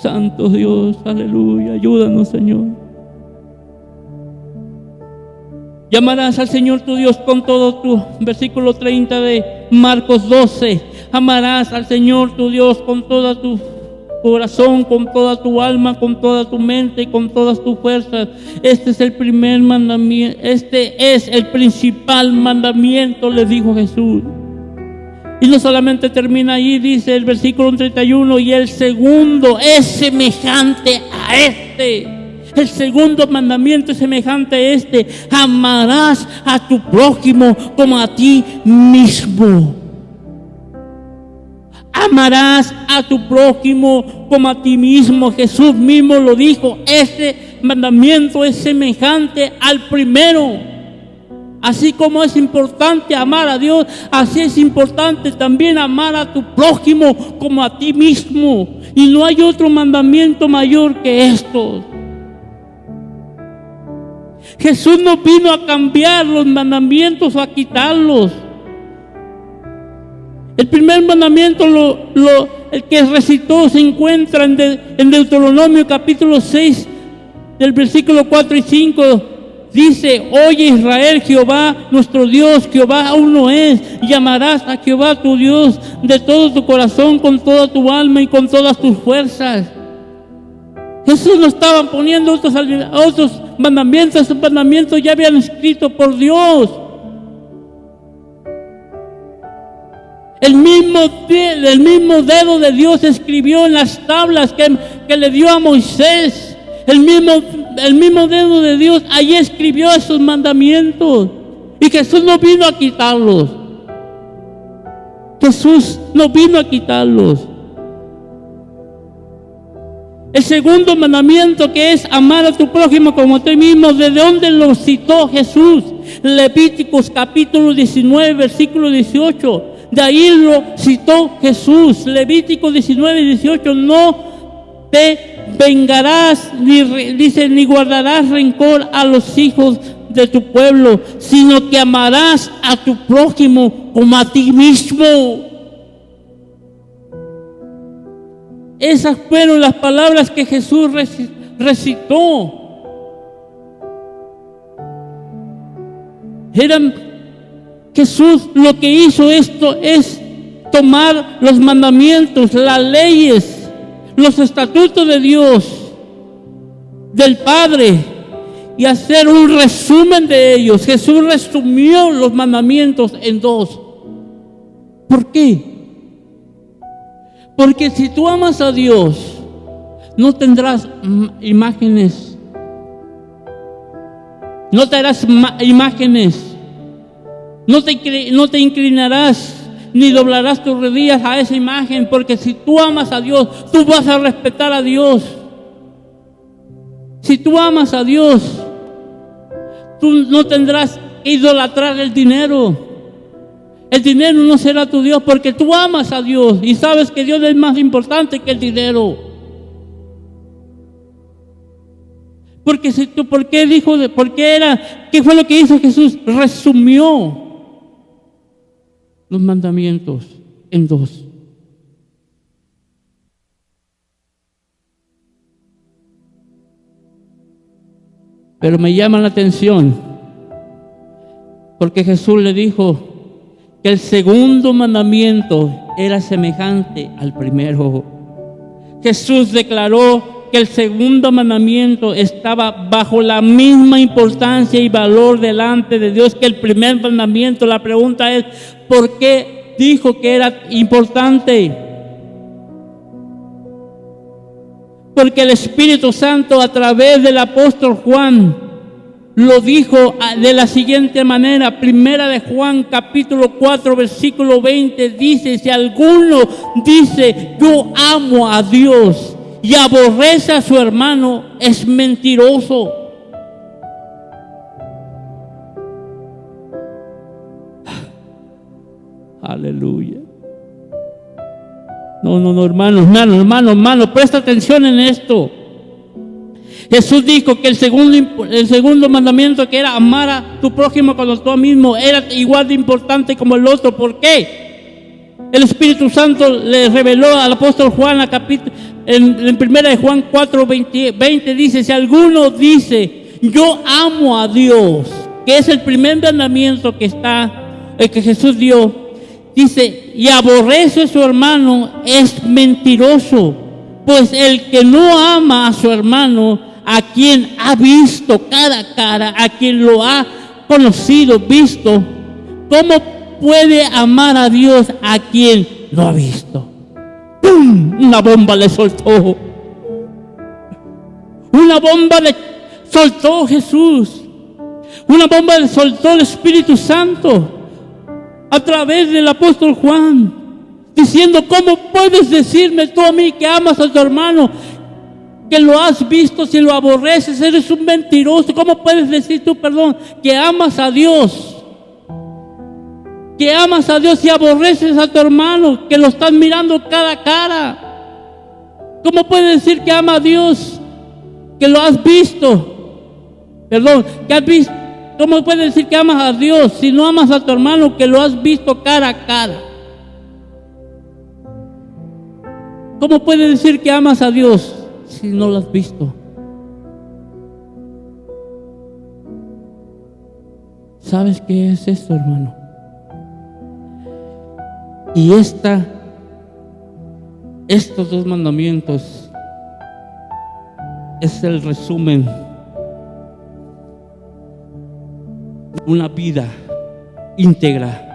Speaker 1: Santo Dios, aleluya, ayúdanos, Señor. Llamarás al Señor tu Dios con todo tu, versículo 30 de Marcos 12. Amarás al Señor tu Dios con todo tu corazón, con toda tu alma, con toda tu mente y con todas tus fuerzas. Este es el primer mandamiento, este es el principal mandamiento, le dijo Jesús. Y no solamente termina ahí, dice el versículo 31, y el segundo es semejante a este. El segundo mandamiento es semejante a este: amarás a tu prójimo como a ti mismo. Amarás a tu prójimo como a ti mismo. Jesús mismo lo dijo. Este mandamiento es semejante al primero. Así como es importante amar a Dios, así es importante también amar a tu prójimo como a ti mismo. Y no hay otro mandamiento mayor que estos. Jesús no vino a cambiar los mandamientos o a quitarlos. El primer mandamiento, el que recitó, se encuentra en Deuteronomio capítulo 6, del versículo 4 y 5. Dice: oye Israel, Jehová nuestro Dios, Jehová uno es, y amarás a Jehová tu Dios de todo tu corazón, con toda tu alma y con todas tus fuerzas. Jesús no estaba poniendo otros mandamientos. Esos mandamientos ya habían escrito por Dios. El mismo dedo de Dios escribió en las tablas que le dio a Moisés. El mismo dedo de Dios ahí escribió esos mandamientos. Y Jesús no vino a quitarlos. Jesús no vino a quitarlos. El segundo mandamiento, que es amar a tu prójimo como a ti mismo, ¿de dónde lo citó Jesús? Levíticos capítulo 19, versículo 18. De ahí lo citó Jesús. Levíticos 19, 18. No te vengarás, ni guardarás rencor a los hijos de tu pueblo, sino que amarás a tu prójimo como a ti mismo. Esas fueron las palabras que Jesús recitó. Jesús lo que hizo esto es tomar los mandamientos, las leyes, los estatutos de Dios, del Padre, y hacer un resumen de ellos. Jesús resumió los mandamientos en dos. ¿Por qué? Porque si tú amas a Dios, no tendrás imágenes, no te harás imágenes, no te inclinarás ni doblarás tus rodillas a esa imagen, porque si tú amas a Dios, tú vas a respetar a Dios. Si tú amas a Dios, tú no tendrás que idolatrar el dinero. El dinero no será tu Dios, porque tú amas a Dios y sabes que Dios es más importante que el dinero. Porque ¿qué fue lo que hizo Jesús? Resumió los mandamientos en dos. Pero me llama la atención, porque Jesús le dijo que el segundo mandamiento era semejante al primero. Jesús declaró que el segundo mandamiento estaba bajo la misma importancia y valor delante de Dios que el primer mandamiento. La pregunta es, ¿por qué dijo que era importante? Porque el Espíritu Santo, a través del apóstol Juan, lo dijo de la siguiente manera. Primera de Juan, capítulo 4, versículo 20, dice: si alguno dice yo amo a Dios y aborrece a su hermano, es mentiroso. Aleluya. No, hermano, presta atención en esto. Jesús dijo que el segundo mandamiento, que era amar a tu prójimo como tú mismo, era igual de importante como el otro. ¿Por qué? El Espíritu Santo le reveló al apóstol Juan en 1 de Juan 4, 20 dice: si alguno dice yo amo a Dios, que es el primer mandamiento que Jesús dio, dice, y aborrece a su hermano, es mentiroso. Pues el que no ama a su hermano, a quien ha visto cara a cara, a quien lo ha conocido, visto, ¿cómo puede amar a Dios a quien no ha visto? ¡Pum! Una bomba le soltó. Una bomba le soltó Jesús. Una bomba le soltó el Espíritu Santo a través del apóstol Juan, diciendo: ¿cómo puedes decirme tú a mí que amas a tu hermano, que lo has visto? Si lo aborreces, eres un mentiroso. ¿Cómo puedes decir tú, que amas a Dios? Que amas a Dios y aborreces a tu hermano, que lo estás mirando cara a cara. ¿Cómo puedes decir que ama a Dios, que lo has visto? Que has visto. ¿Cómo puedes decir que amas a Dios si no amas a tu hermano, que lo has visto cara a cara? ¿Cómo puedes decir que amas a Dios si no lo has visto? ¿Sabes qué es esto, hermano? Y estos dos mandamientos es el resumen de una vida íntegra,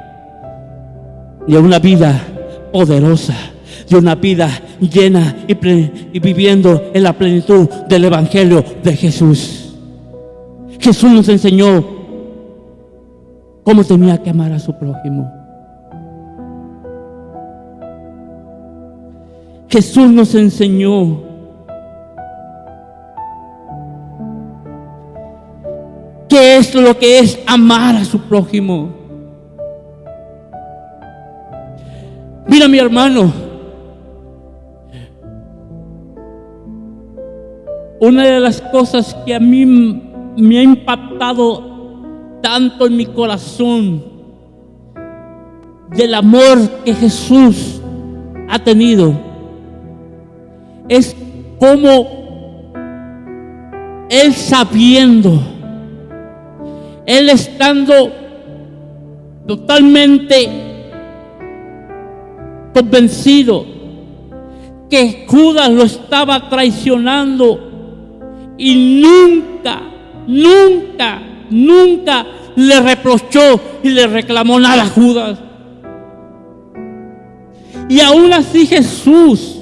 Speaker 1: de una vida poderosa, de una vida llena y viviendo en la plenitud del Evangelio de Jesús. Jesús nos enseñó cómo tenía que amar a su prójimo. Jesús nos enseñó qué es lo que es amar a su prójimo. Mira, mi hermano, una de las cosas que a mí me ha impactado tanto en mi corazón del amor que Jesús ha tenido es cómo Él, sabiendo, Él estando totalmente convencido que Judas lo estaba traicionando, y nunca le reprochó y le reclamó nada a Judas. Y aún así Jesús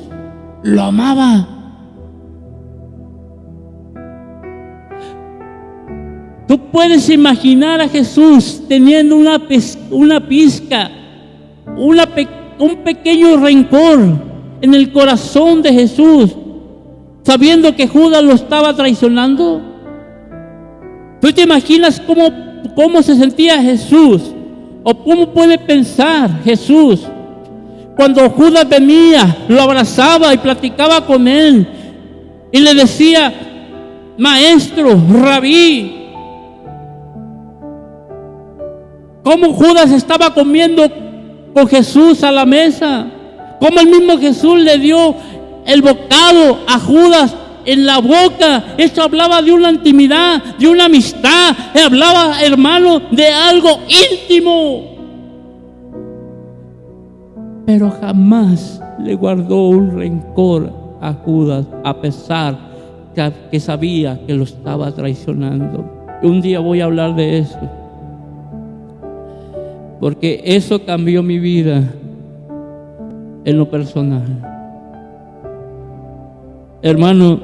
Speaker 1: lo amaba. Tú puedes imaginar a Jesús teniendo un pequeño rencor en el corazón de Jesús, sabiendo que Judas lo estaba traicionando. ¿Tú te imaginas cómo se sentía Jesús? ¿O cómo puede pensar Jesús cuando Judas venía, lo abrazaba y platicaba con él y le decía: maestro, rabí? Cómo Judas estaba comiendo con Jesús a la mesa, cómo el mismo Jesús le dio el bocado a Judas en la boca. Esto hablaba de una intimidad, de una amistad, hablaba, hermano, de algo íntimo. Pero jamás le guardó un rencor a Judas, a pesar que sabía que lo estaba traicionando. Un día voy a hablar de eso, porque eso cambió mi vida en lo personal. Hermano,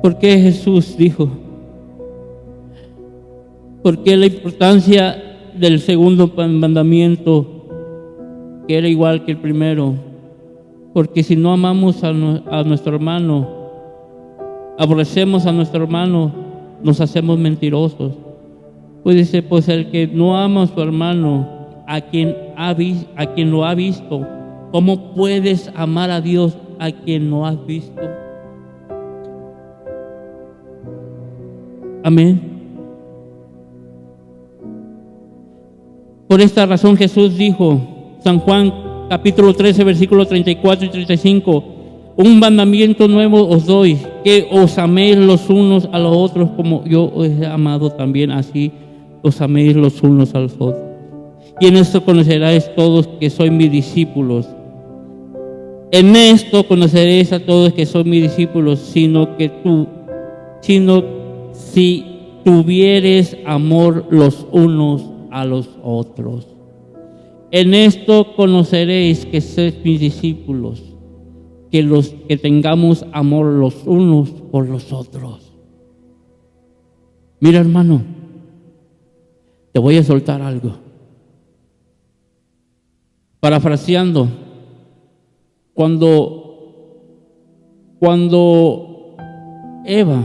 Speaker 1: ¿Por qué Jesús dijo? ¿Por qué la importancia del segundo mandamiento, que era igual que el primero? Porque si no amamos a nuestro hermano, aborrecemos a nuestro hermano, nos hacemos mentirosos. Pues dice, pues el que no ama a su hermano, a quien lo ha visto, ¿cómo puedes amar a Dios a quien no has visto? Amén. Por esta razón Jesús dijo, San Juan capítulo 13, versículos 34 y 35, un mandamiento nuevo os doy, que os améis los unos a los otros como yo os he amado también, así os améis los unos a los otros. Y en esto conoceréis todos que sois mis discípulos. En esto conoceréis a todos que sois mis discípulos, sino si tuviereis amor los unos a los otros. En esto conoceréis que sois mis discípulos, que tengamos amor los unos por los otros. Mira, hermano, te voy a soltar algo. Parafraseando, cuando Eva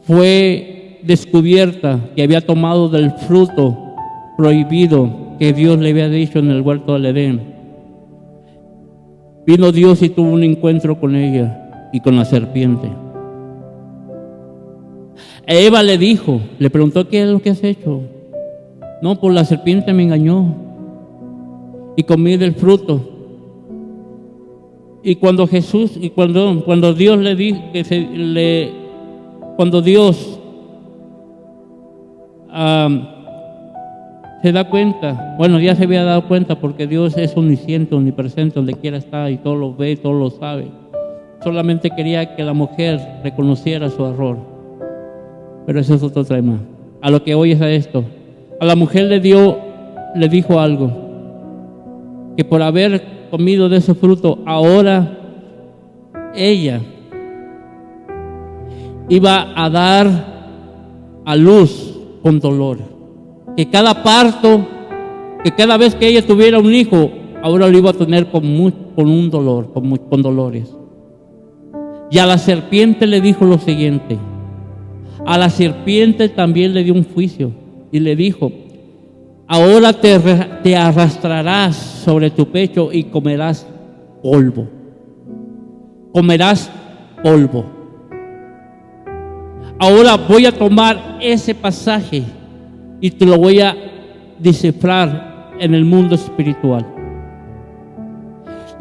Speaker 1: fue descubierta que había tomado del fruto prohibido que Dios le había dicho en el huerto del Edén, vino Dios y tuvo un encuentro con ella y con la serpiente. Eva le preguntó, ¿qué es lo que has hecho? No, pues la serpiente me engañó y comí del fruto. Y cuando Dios le dijo cuando Dios se da cuenta, bueno, ya se había dado cuenta porque Dios es omnisciente, omnipresente, donde quiera está y todo lo ve, todo lo sabe. Solamente quería que la mujer reconociera su error. Pero ese es otro tema. A lo que hoy es a esto. A la mujer le dijo algo, que por haber comido de ese fruto, ahora ella iba a dar a luz con dolor. Que cada parto, que cada vez que ella tuviera un hijo, ahora lo iba a tener con un dolor, con dolores. Y a la serpiente le dijo lo siguiente. A la serpiente también le dio un juicio y le dijo, ahora te arrastrarás sobre tu pecho y comerás polvo. Comerás polvo. Ahora voy a tomar ese pasaje y te lo voy a descifrar en el mundo espiritual.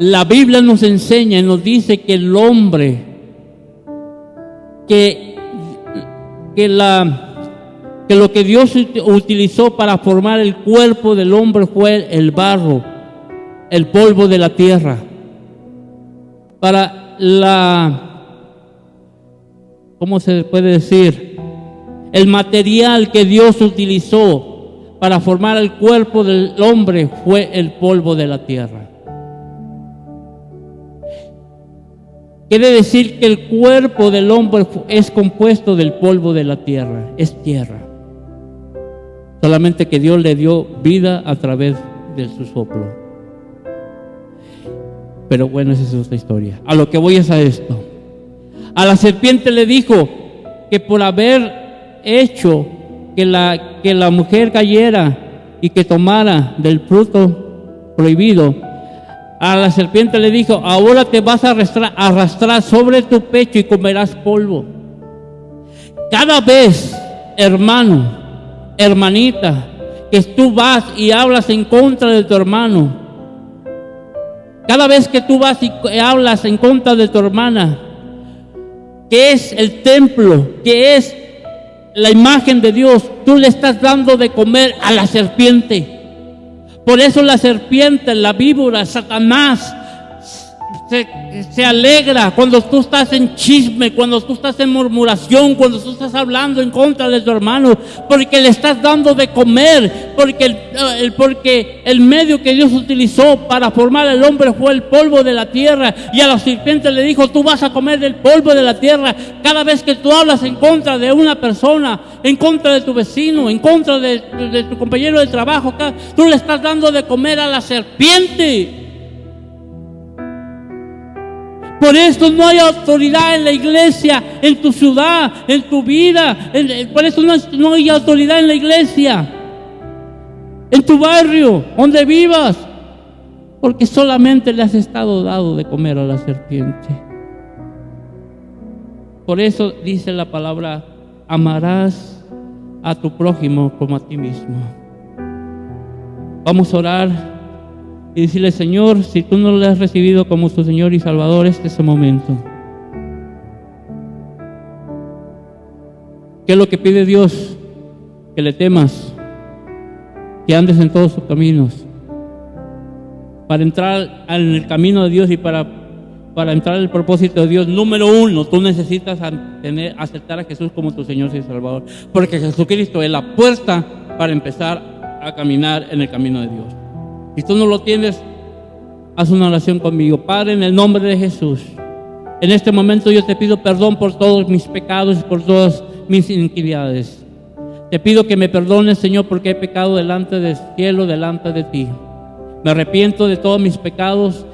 Speaker 1: La Biblia nos enseña y nos dice que el hombre, que lo que Dios utilizó para formar el cuerpo del hombre fue el barro, el polvo de la tierra. Para ¿cómo se puede decir? El material que Dios utilizó para formar el cuerpo del hombre fue el polvo de la tierra. Quiere decir que el cuerpo del hombre es compuesto del polvo de la tierra, es tierra. Solamente que Dios le dio vida a través de su soplo. Pero bueno, esa es otra historia. A lo que voy es a esto. A la serpiente le dijo que por haber hecho que la mujer cayera y que tomara del fruto prohibido, a la serpiente le dijo, ahora te vas a arrastrar sobre tu pecho y comerás polvo. Cada vez, hermano, hermanita, que tú vas y hablas en contra de tu hermano, cada vez que tú vas y hablas en contra de tu hermana, que es el templo, que es la imagen de Dios, tú le estás dando de comer a la serpiente. Por eso la serpiente, la víbora, Satanás, se alegra cuando tú estás en chisme, cuando tú estás en murmuración, cuando tú estás hablando en contra de tu hermano, porque le estás dando de comer, porque el medio que Dios utilizó para formar al hombre fue el polvo de la tierra, y a la serpiente le dijo: tú vas a comer del polvo de la tierra. Cada vez que tú hablas en contra de una persona, en contra de tu vecino, en contra de tu compañero de trabajo, tú le estás dando de comer a la serpiente. Por eso no hay autoridad en la iglesia, en tu ciudad, en tu vida. Por eso no hay autoridad en la iglesia, en tu barrio, donde vivas. Porque solamente le has estado dado de comer a la serpiente. Por eso dice la palabra: amarás a tu prójimo como a ti mismo. Vamos a orar y decirle: Señor, si tú no le has recibido como tu Señor y Salvador, este es el momento. ¿Qué es lo que pide Dios? Que le temas, que andes en todos sus caminos. Para entrar en el camino de Dios y para entrar en el propósito de Dios, número uno, tú necesitas aceptar a Jesús como tu Señor y Salvador. Porque Jesucristo es la puerta para empezar a caminar en el camino de Dios. Si tú no lo tienes, haz una oración conmigo. Padre, en el nombre de Jesús, en este momento yo te pido perdón por todos mis pecados y por todas mis iniquidades. Te pido que me perdones, Señor, porque he pecado delante del cielo, delante de ti. Me arrepiento de todos mis pecados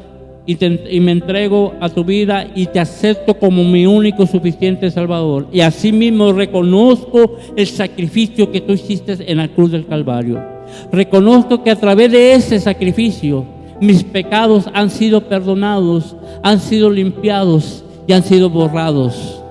Speaker 1: y me entrego a tu vida y te acepto como mi único suficiente Salvador. Y asimismo reconozco el sacrificio que tú hiciste en la cruz del Calvario. Reconozco que a través de ese sacrificio mis pecados han sido perdonados, han sido limpiados y han sido borrados.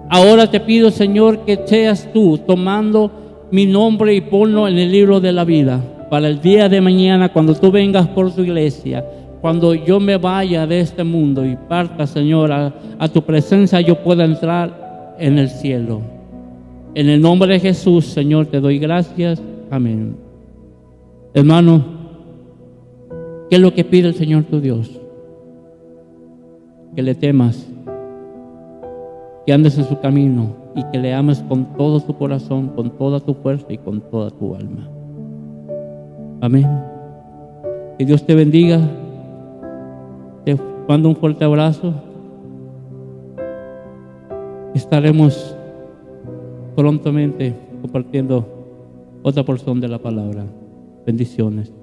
Speaker 1: Ahora te pido, Señor, que seas tú tomando mi nombre y ponlo en el libro de la vida, para el día de mañana, cuando tú vengas por tu iglesia, cuando yo me vaya de este mundo y parta, Señor, a tu presencia, yo pueda entrar en el cielo. En el nombre de Jesús, Señor, te doy gracias. Amén. Hermano, ¿qué es lo que pide el Señor tu Dios? Que le temas, que andes en su camino y que le ames con todo tu corazón, con toda tu fuerza y con toda tu alma. Amén. Que Dios te bendiga. Te mando un fuerte abrazo. Estaremos prontamente compartiendo otra porción de la palabra. Bendiciones.